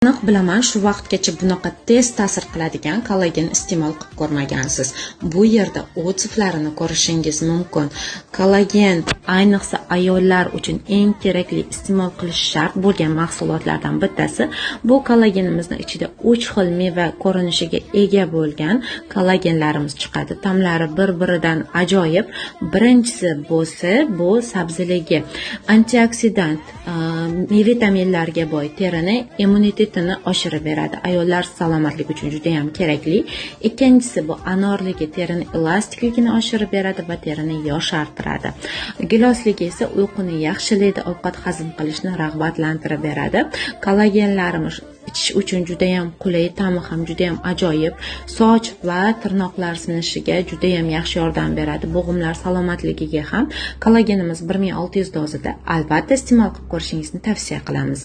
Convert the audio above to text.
Aniq bilaman, shu vaqtgacha bunaqa tez ta'sir qiladigan kollagen iste'mol qilib ko'rmagansiz. Bu yerda o'tiflarini ko'rishingiz mumkin. Kollagen ayniqsa ayollar uchun eng kerakli iste'mol qilish shart bo'lgan mahsulotlardan bittasi. Bu kollagenimizning ichida 3 xil meva ko'rinishiga ega bo'lgan kollagenlarimiz chiqadi. Ta'mlari bir-biridan ajoyib. Birinchisi bo'lsa, bu sabziligi. Antioksidant, vitaminlarga boy, terini immunitetini oshirib beradi. Ayollar salomatligi uchun juda ham kerakli. Ikkinchisi bu anorligi, terini elastikligini oshirib beradi va terini yoshartiradi. Gilosligi esa uyquni yaxshilaydi, ovqat hazm qilishni rag'batlantirib beradi. Kollagenlarimiz ichish uchun juda ham qulay, ta'mi ham juda ham ajoyib. Soch va tirnoqlar sinishiga juda ham yaxshi yordam beradi. Bo'g'imlar salomatligiga ham kollagenimiz 1600 dozada albatta iste'mol qilib ko'rishingizni tavsiya qilamiz.